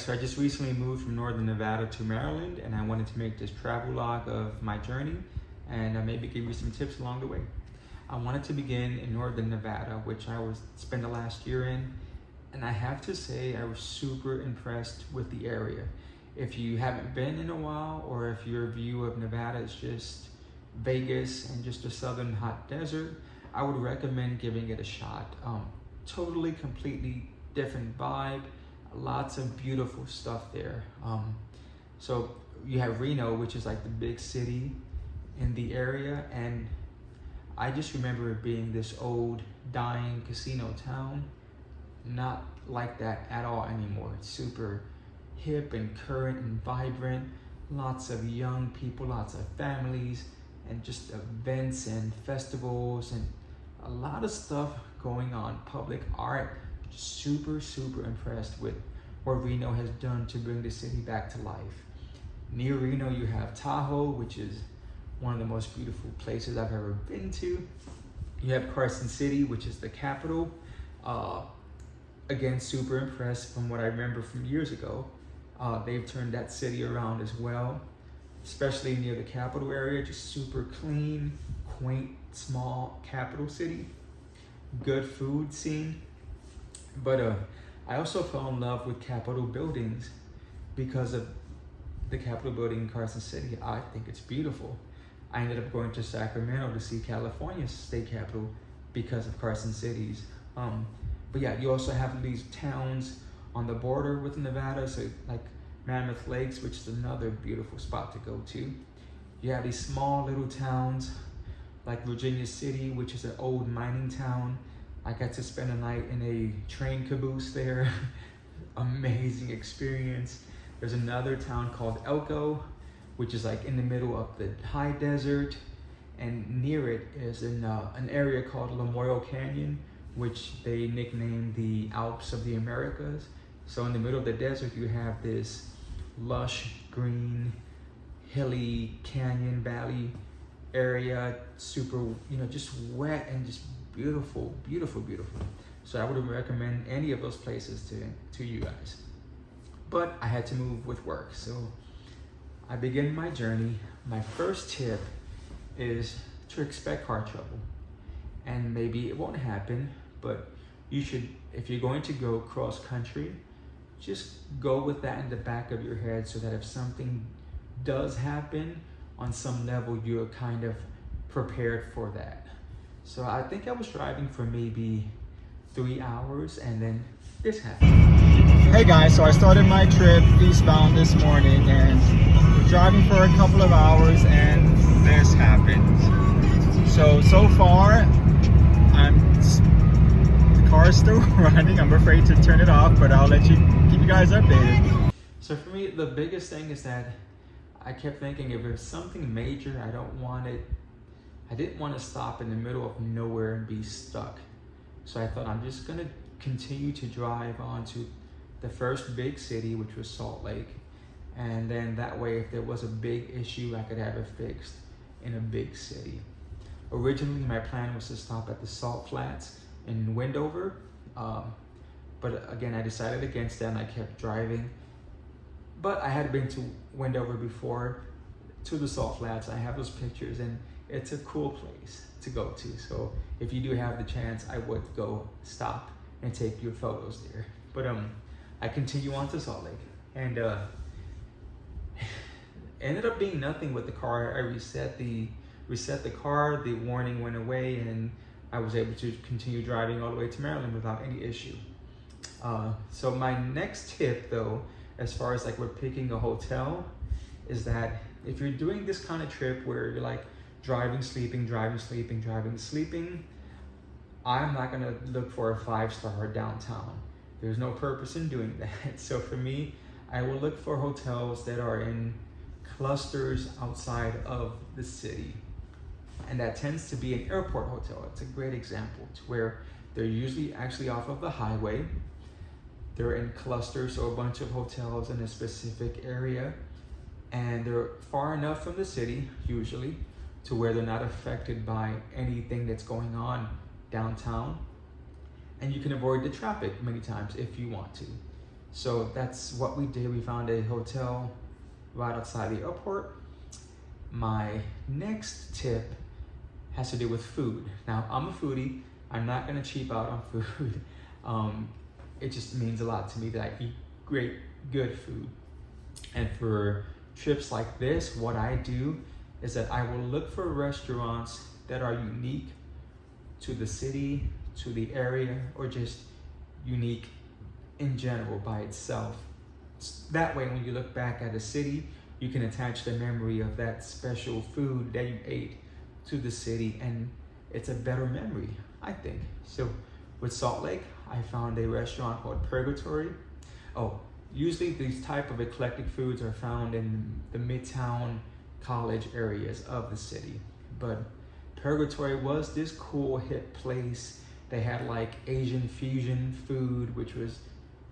so I just recently moved from Northern Nevada to Maryland, and I wanted to make this travel log of my journey and maybe give you some tips along the way. I wanted to begin in Northern Nevada, which I spent the last year in, and I have to say I was super impressed with the area. If you haven't been in a while, or if your view of Nevada is just Vegas and just a southern hot desert, I would recommend giving it a shot. Totally, completely different vibe. Lots of beautiful stuff there. So you have Reno, which is like the big city in the area, and I just remember it being this old, dying casino town. Not like that at all anymore. It's super hip and current and vibrant. Lots of young people, lots of families, and just events and festivals and a lot of stuff going on. Public art. Super impressed with what Reno has done to bring the city back to life. Near Reno, you have Tahoe, which is one of the most beautiful places I've ever been to. You have Carson City, which is the capital. Again, super impressed from what I remember from years ago. They've turned that city around as well, especially near the capital area. Just super clean, quaint, small capital city. Good food scene. But I also fell in love with Capitol buildings because of the Capitol building in Carson City. I think it's beautiful. I ended up going to Sacramento to see California's state capitol because of Carson City's. But yeah, you also have these towns on the border with Nevada, so like Mammoth Lakes, which is another beautiful spot to go to. You have these small little towns like Virginia City, which is an old mining town. I got to spend a night in a train caboose there. Amazing experience. There's another town called Elko, which is like in the middle of the high desert. And near it is an area called Lamoille Canyon, which they nicknamed the Alps of the Americas. So in the middle of the desert, you have this lush, green, hilly canyon valley area, super, just wet and just beautiful. So I would recommend any of those places to you guys. But I had to move with work, so I begin my journey. My first tip is to expect car trouble. And maybe it won't happen, but you should, if you're going to go cross country, just go with that in the back of your head so that if something does happen on some level, you're kind of prepared for that. So I think I was driving for maybe 3 hours and then this happened. Hey guys, so I started my trip eastbound this morning and was driving for a couple of hours and this happened. So far, the car is still running. I'm afraid to turn it off, but I'll keep you guys updated. So for me, the biggest thing is that I kept thinking if there's something major, I didn't want to stop in the middle of nowhere and be stuck. So I thought I'm just gonna continue to drive on to the first big city, which was Salt Lake. And then that way, if there was a big issue, I could have it fixed in a big city. Originally, my plan was to stop at the Salt Flats in Wendover. But again, I decided against that and I kept driving. But I had been to Wendover before, to the Salt Flats. I have those pictures and it's a cool place to go to. So if you do have the chance, I would go stop and take your photos there. But I continue on to Salt Lake and ended up being nothing with the car. I reset the car, the warning went away, and I was able to continue driving all the way to Maryland without any issue. So my next tip though, as far as like we're picking a hotel, is that if you're doing this kind of trip where you're like driving, sleeping, I'm not gonna look for a 5-star downtown. There's no purpose in doing that. So for me, I will look for hotels that are in clusters outside of the city. And that tends to be an airport hotel. It's a great example to where they're usually actually off of the highway. They're in clusters, so a bunch of hotels in a specific area. And they're far enough from the city, usually, to where they're not affected by anything that's going on downtown. And you can avoid the traffic many times if you want to. So that's what we did. We found a hotel right outside the airport. My next tip has to do with food. Now, I'm a foodie. I'm not gonna cheap out on food. It just means a lot to me that I eat great, good food. And for trips like this, what I do is that I will look for restaurants that are unique to the city, to the area, or just unique in general by itself. That way, when you look back at a city, you can attach the memory of that special food that you ate to the city, and it's a better memory, I think. So with Salt Lake, I found a restaurant called Purgatory. Oh, usually these type of eclectic foods are found in the Midtown college areas of the city. But Purgatory was this cool hip place. They had like Asian fusion food, which was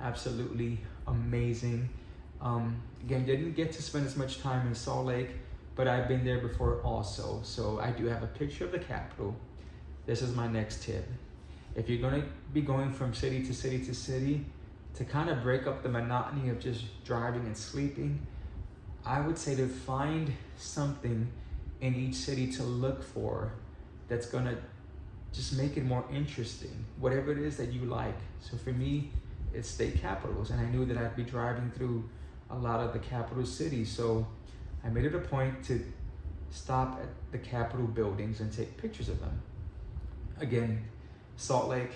absolutely amazing. Again, didn't get to spend as much time in Salt Lake, but I've been there before also. So I do have a picture of the Capitol. This is my next tip. If you're gonna be going from city to city to city, to kind of break up the monotony of just driving and sleeping, I would say to find something in each city to look for that's gonna just make it more interesting, whatever it is that you like. So for me, it's state capitals, and I knew that I'd be driving through a lot of the capital cities. So I made it a point to stop at the Capitol buildings and take pictures of them. Again, Salt Lake,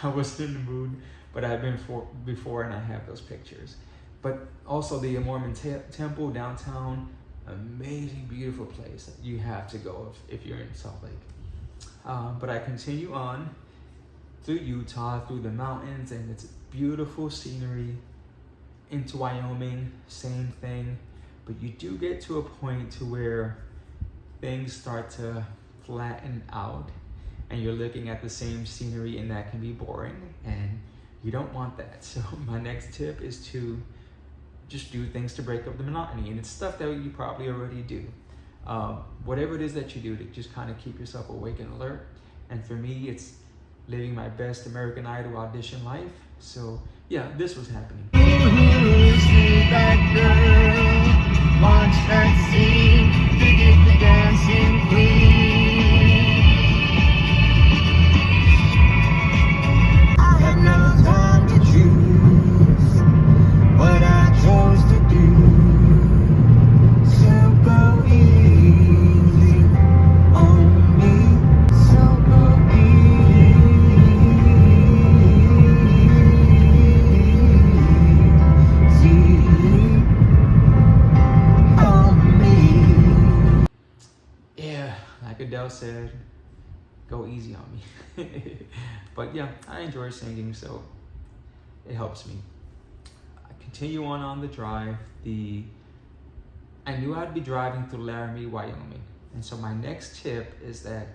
I wasn't in the mood, but I've been before and I have those pictures. But also the Mormon Temple downtown, amazing, beautiful place that you have to go if you're in Salt Lake. But I continue on through Utah, through the mountains, and it's beautiful scenery. Into Wyoming, same thing. But you do get to a point to where things start to flatten out and you're looking at the same scenery, and that can be boring, and you don't want that. So my next tip is to just do things to break up the monotony, and it's stuff that you probably already do. Whatever it is that you do to just kind of keep yourself awake and alert. And for me, it's living my best American Idol audition life. So yeah, this was happening. Watch that scene, to get the dancing queen. I had no time to choose what I chose to do. So go easy on me. So go Like Adele said, go easy on me. But yeah, I enjoy singing, so it helps me. I continue on the drive. I knew I'd be driving through Laramie, Wyoming, and so my next tip is that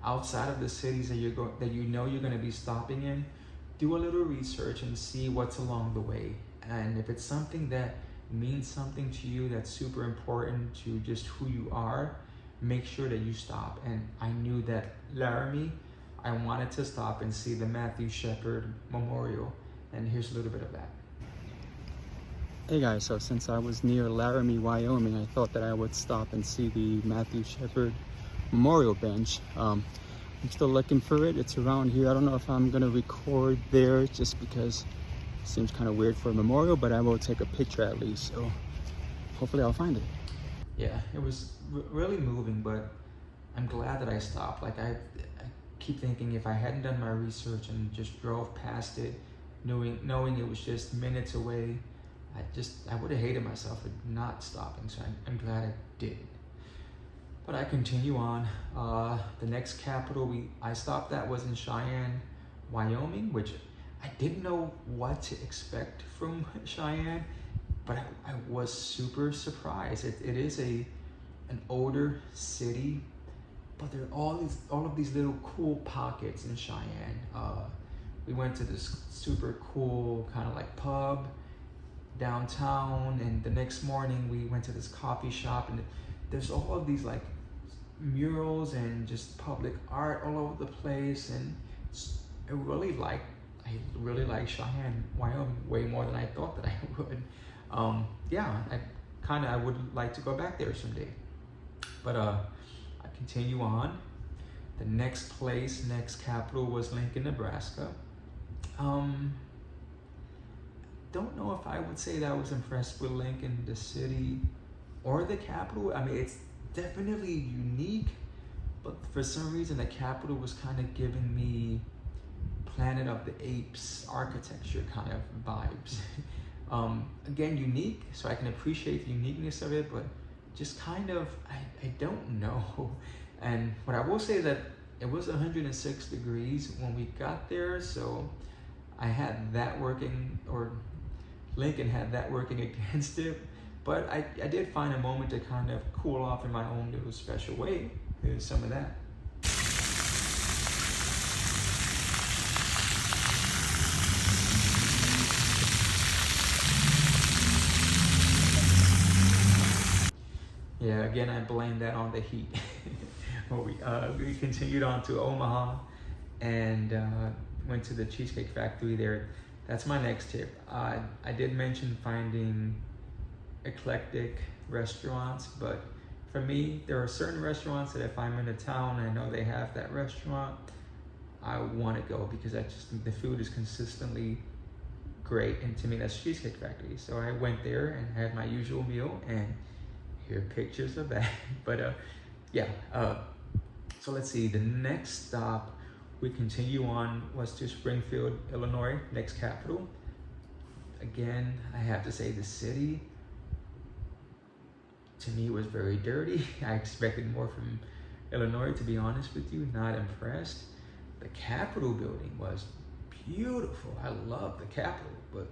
outside of the cities that you know you're going to be stopping in, do a little research and see what's along the way. And if it's something that means something to you, that's super important to just who you are, make sure that you stop. And I knew that Laramie, I wanted to stop and see the Matthew Shepard Memorial, and here's a little bit of that. Hey guys, so since I was near Laramie, Wyoming, I thought that I would stop and see the Matthew Shepard Memorial Bench. I'm still looking for it. It's around here. I don't know if I'm gonna record there just because it seems kind of weird for a memorial, but I will take a picture at least, so hopefully I'll find it. Yeah, it was really moving, but I'm glad that I stopped. Like I keep thinking, if I hadn't done my research and just drove past it, knowing it was just minutes away, I would have hated myself for not stopping. So I'm glad I did. But I continue on. The next capital I stopped at was in Cheyenne, Wyoming, which I didn't know what to expect from Cheyenne, but I was super surprised. It is an older city, but there are all of these little cool pockets in Cheyenne. We went to this super cool kind of like pub downtown, and the next morning we went to this coffee shop, and there's all of these like murals and just public art all over the place, and I really liked I really like Cheyenne, Wyoming, way more than I thought that I would. Yeah, I would like to go back there someday. But I continue on. The next capital was Lincoln, Nebraska. Don't know if I would say that I was impressed with Lincoln, the city, or the capital. I mean, it's definitely unique, but for some reason the capital was kind of giving me Planet of the Apes architecture kind of vibes. Again, unique, so I can appreciate the uniqueness of it, but just kind of, I don't know. And what I will say is that it was 106 degrees when we got there, so I had that working, or Lincoln had that working against it. But I did find a moment to kind of cool off in my own little special way. There's some of that. Yeah, again, I blame that on the heat. We continued on to Omaha and went to the Cheesecake Factory there. That's my next tip. I did mention finding eclectic restaurants, but for me, there are certain restaurants that if I'm in a town, I know they have that restaurant, I want to go because I just think the food is consistently great. And to me, that's Cheesecake Factory. So I went there and had my usual meal, and here are pictures of that. But yeah, so let's see, the next stop we continue on was to Springfield, Illinois, next capital. Again, I have to say the city, to me, was very dirty. I expected more from Illinois, to be honest with you, not impressed. The Capitol building was beautiful. I love the Capitol, but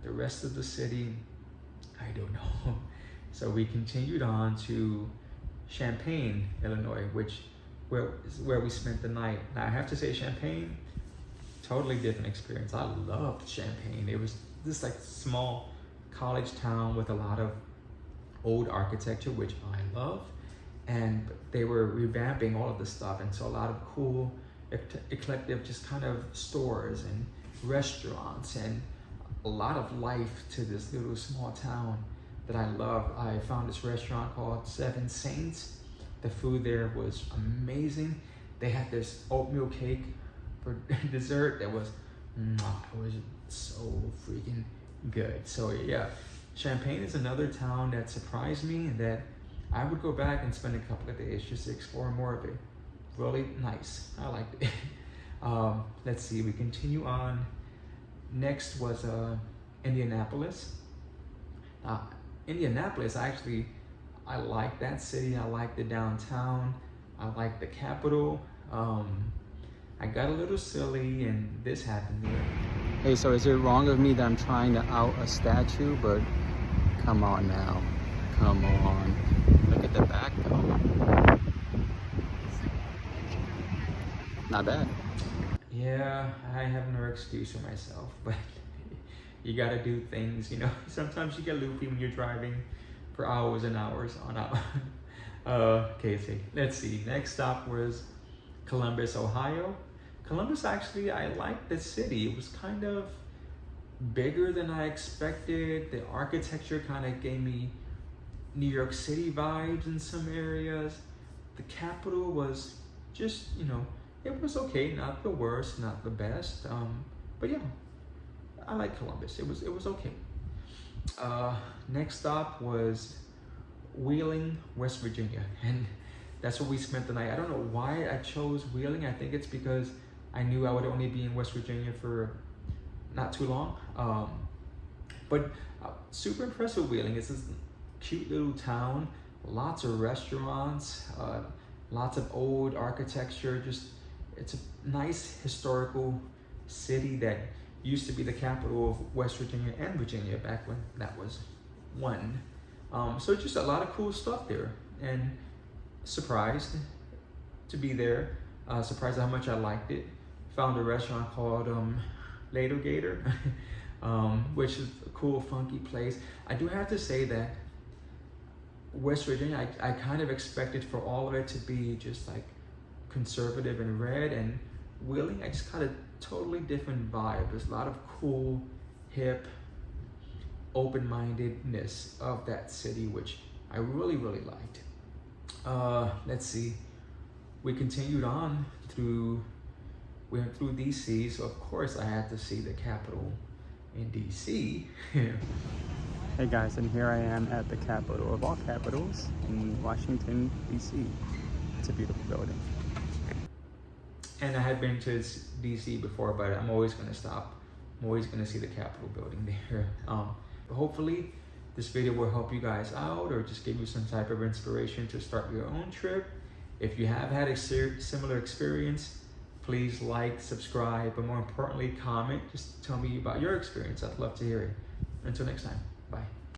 the rest of the city, I don't know. So we continued on to Champaign, Illinois, where we spent the night. Now I have to say, Champaign, totally different experience. I loved Champaign. It was this like small college town with a lot of old architecture, which I love, and they were revamping all of the stuff, and so a lot of cool, eclectic, just kind of stores and restaurants, and a lot of life to this little small town that I love. I found this restaurant called Seven Saints. The food there was amazing. They had this oatmeal cake for dessert that was, it was so freaking good. So yeah, Champaign is another town that surprised me and that I would go back and spend a couple of days just to explore more of it. Really nice, I liked it. Let's see, we continue on. Next was Indianapolis. Indianapolis, I like that city. I like the downtown. I like the Capitol. I got a little silly and this happened there. Hey, so is it wrong of me that I'm trying to out a statue? But come on now, come on. Look at the back though. Not bad. Yeah, I have no excuse for myself, but you gotta do things, you know. Sometimes you get loopy when you're driving for hours and hours on out. Okay, so let's see. Next stop was Columbus, Ohio. Columbus, actually, I liked the city. It was kind of bigger than I expected. The architecture kind of gave me New York City vibes in some areas. The Capitol was just, you know, it was okay. Not the worst, not the best. But yeah, I like Columbus. It was okay. Next stop was Wheeling, West Virginia, and that's where we spent the night. I don't know why I chose Wheeling. I think it's because I knew I would only be in West Virginia for not too long. But super impressed with Wheeling. It's this cute little town, lots of restaurants, lots of old architecture. Just, it's a nice historical city that used to be the capital of West Virginia and Virginia back when that was one. So just a lot of cool stuff there, and surprised to be there, surprised how much I liked it. Found a restaurant called Ladle Gator, which is a cool, funky place. I do have to say that West Virginia, I kind of expected for all of it to be just like conservative and red, and Wheeling, I just got a totally different vibe. There's a lot of cool, hip, open-mindedness of that city, which I really, really liked. Let's see. We continued on we went through DC, so of course I had to see the Capitol in DC. Hey guys, and here I am at the capital of all capitals in Washington, DC. It's a beautiful building. And I had been to DC before, but I'm always gonna stop. I'm always gonna see the Capitol building there. But hopefully this video will help you guys out or just give you some type of inspiration to start your own trip. If you have had a similar experience, please like, subscribe, but more importantly, comment. Just tell me about your experience. I'd love to hear it. Until next time, bye.